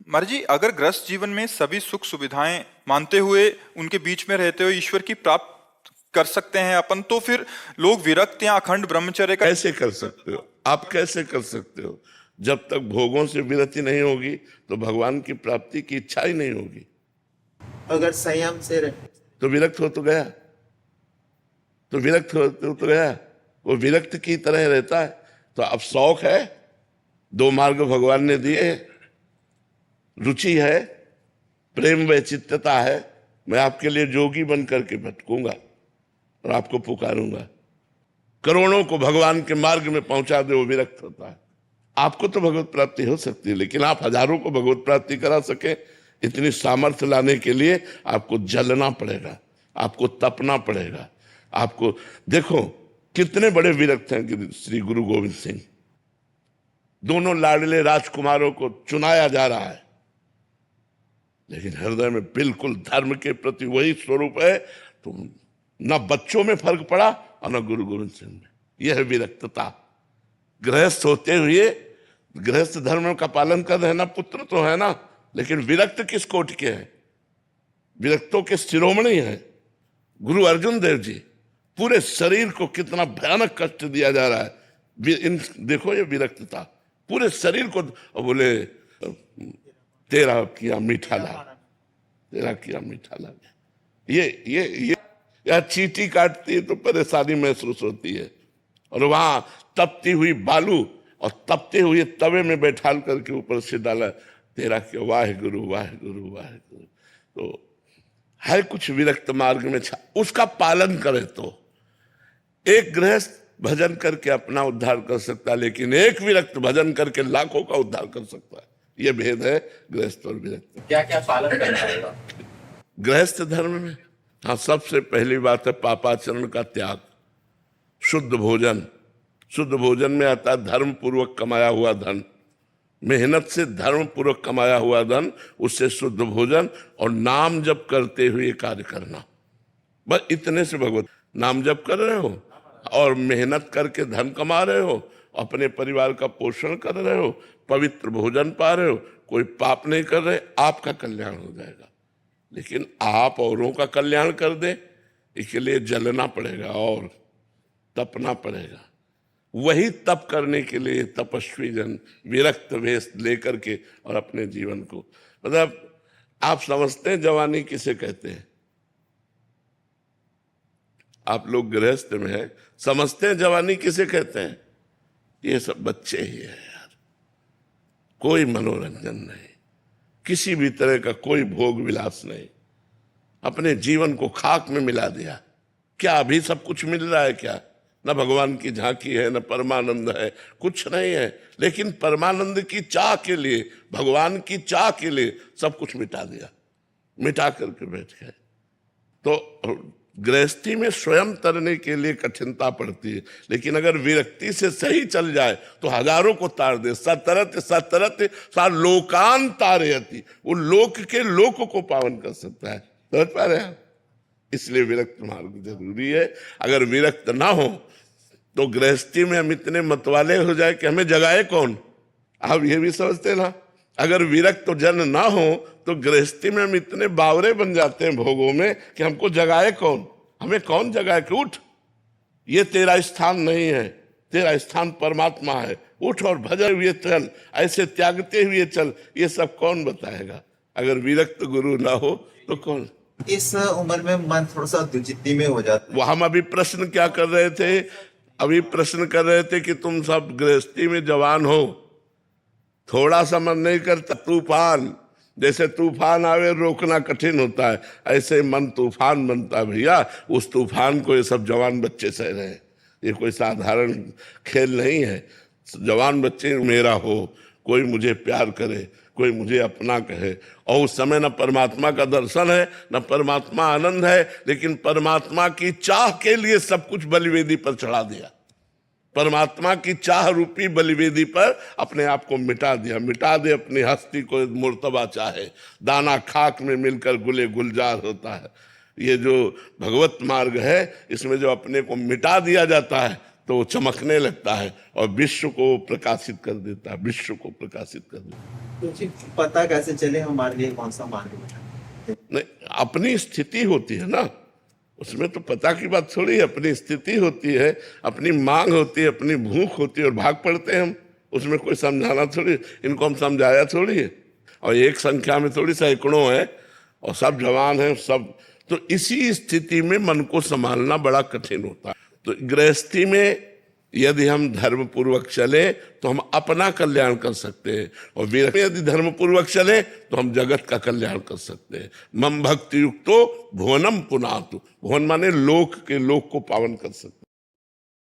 महाराज जी, अगर गृहस्थ जीवन में सभी सुख सुविधाएं मानते हुए उनके बीच में रहते हुए ईश्वर की प्राप्त कर सकते हैं अपन, तो फिर लोग विरक्त या अखंड ब्रह्मचर्य का कैसे कर सकते हो? आप कैसे कर सकते हो? जब तक भोगों से विरति नहीं होगी तो भगवान की प्राप्ति की इच्छा ही नहीं होगी। अगर संयम से रहे तो विरक्त हो तो गया, तो विरक्त हो तो गया। वो विरक्त की तरह रहता है। तो अब शौक है, दो मार्ग भगवान ने दिए, रुचि है, प्रेम वैचित्रता है। मैं आपके लिए जोगी बन करके भटकूंगा और आपको पुकारूंगा। करोड़ों को भगवान के मार्ग में पहुंचा दे, वो विरक्त होता है। आपको तो भगवत प्राप्ति हो सकती है, लेकिन आप हजारों को भगवत प्राप्ति करा सके, इतनी सामर्थ्य लाने के लिए आपको जलना पड़ेगा, आपको तपना पड़ेगा। आपको देखो कितने बड़े विरक्त हैं कि श्री गुरु गोविंद सिंह। दोनों लाडले राजकुमारों को चुनाया जा रहा है, लेकिन हृदय में बिल्कुल धर्म के प्रति वही स्वरूप है। तो न बच्चों में फर्क पड़ा और न गुरु गोविंद सिंह में। यह है विरक्तता। गृहस्थ होते हुए गृहस्थ धर्म का पालन कर रहे ना, पुत्र तो है ना, लेकिन विरक्त किस कोटि के हैं? विरक्तों के शिरोमणि हैं गुरु अर्जुन देव जी। पूरे शरीर को कितना भयानक कष्ट दिया जा रहा है। देखो ये विरक्तता, पूरे शरीर को। बोले तेरा किया मीठा लाग, तेरा किया मीठा लाग। ये या चींटी काटती है तो परेशानी महसूस होती है, और वहां तपती हुई बालू और तपते हुए तवे में बैठाल करके ऊपर से डाला तेरा क्यों, वाहे गुरु वाहे गुरु वाहे गुरु। तो है कुछ विरक्त मार्ग में उसका पालन करे तो एक गृहस्थ भजन करके अपना उद्धार कर सकता है, लेकिन एक विरक्त भजन करके लाखों का उद्धार कर सकता है। यह भेद है गृहस्थ और विरक्त। क्या क्या पालन करना होगा गृहस्थ धर्म में? हाँ, सबसे पहली बात है पापाचरण का त्याग, शुद्ध भोजन। शुद्ध भोजन में आता है धर्म पूर्वक कमाया हुआ धन, मेहनत से धर्म पूर्वक कमाया हुआ धन, उससे शुद्ध भोजन और नाम जप करते हुए कार्य करना। बस इतने से भगवत नाम जप कर रहे हो और मेहनत करके धन कमा रहे हो, अपने परिवार का पोषण कर रहे हो, पवित्र भोजन पा रहे हो, कोई पाप नहीं कर रहे, आपका कल्याण हो जाएगा। लेकिन आप औरों का कल्याण कर दे, इसके लिए जलना पड़ेगा और तपना पड़ेगा। वही तप करने के लिए तपस्वी जन विरक्त वेश लेकर के और अपने जीवन को, मतलब आप समझते हैं जवानी किसे कहते हैं? आप लोग गृहस्थ में हैं, समझते हैं जवानी किसे कहते हैं? ये सब बच्चे ही है यार। कोई मनोरंजन नहीं, किसी भी तरह का कोई भोग विलास नहीं, अपने जीवन को खाक में मिला दिया। क्या अभी सब कुछ मिल रहा है क्या? न भगवान की झांकी है, न परमानंद है, कुछ नहीं है। लेकिन परमानंद की चाह के लिए, भगवान की चाह के लिए सब कुछ मिटा दिया, मिटा करके बैठ गए। तो गृहस्थी में स्वयं तरने के लिए कठिनता पड़ती है, लेकिन अगर विरक्ति से सही चल जाए तो हजारों को तार दे। सतरत सतरत सा लोकान तारयति, वो लोक के लोक को पावन कर सकता है। समझ पा रहे हैं? इसलिए विरक्त मार्ग जरूरी है। अगर विरक्त ना हो तो गृहस्थी में हम इतने मतवाले हो जाए कि हमें जगाए कौन। आप ये भी समझते ना, अगर विरक्त जन ना हो तो गृहस्थी में हम इतने बावरे बन जाते हैं भोगों में कि हमको जगाए कौन, हमें कौन जगाए कि उठ, ये तेरा स्थान नहीं है, तेरा स्थान परमात्मा है, उठ और भजन हुए चल, ऐसे त्यागते हुए चल। ये सब कौन बताएगा? अगर विरक्त गुरु ना हो तो कौन? इस उम्र में मन थोड़ा सा दुचित्ती में हो जाता है। वो हम अभी प्रश्न क्या कर रहे थे? अभी प्रश्न कर रहे थे कि तुम सब गृहस्थी में जवान हो, थोड़ा सा मन नहीं करता? तूफान, जैसे तूफान आवे रोकना कठिन होता है, ऐसे मन तूफान बनता है भैया। उस तूफान को ये सब जवान बच्चे सह रहे हैं। ये कोई साधारण खेल नहीं है। जवान बच्चे मेरा हो, कोई मुझे प्यार करे, कोई मुझे अपना कहे, और उस समय न परमात्मा का दर्शन है, न परमात्मा आनंद है, लेकिन परमात्मा की चाह के लिए सब कुछ बलिवेदी पर चढ़ा दिया। परमात्मा की चाह रूपी बलिवेदी पर अपने आप को मिटा दिया। मिटा दे अपनी हस्ती को मुर्तबा चाहे, दाना खाक में मिलकर गुले गुलजार होता है। ये जो भगवत मार्ग है, इसमें जो अपने को मिटा दिया जाता है तो वो चमकने लगता है और विश्व को प्रकाशित कर देता है, विश्व को प्रकाशित कर देता है। तो जी पता कैसे चले हमारे लिए कौन सा मार्ग है? नहीं, अपनी स्थिति होती है ना, उसमें तो पता की बात थोड़ी है, अपनी स्थिति होती है, अपनी मांग होती है, अपनी भूख होती है और भाग पड़ते हैं हम। उसमें कोई समझाना थोड़ी, इनको हम समझाया थोड़ी है। और एक संख्या में थोड़ी सैकड़ों है और सब जवान हैं सब। तो इसी स्थिति में मन को संभालना बड़ा कठिन होता है। तो गृहस्थी में यदि हम धर्म पूर्वक चले तो हम अपना कल्याण कर सकते हैं, और विरक्त में यदि धर्म पूर्वक चले तो हम जगत का कल्याण कर सकते हैं। मम भक्ति युक्तो भुवनम पुनातु, भुवन माने लोक के, लोक को पावन कर सकते हैं।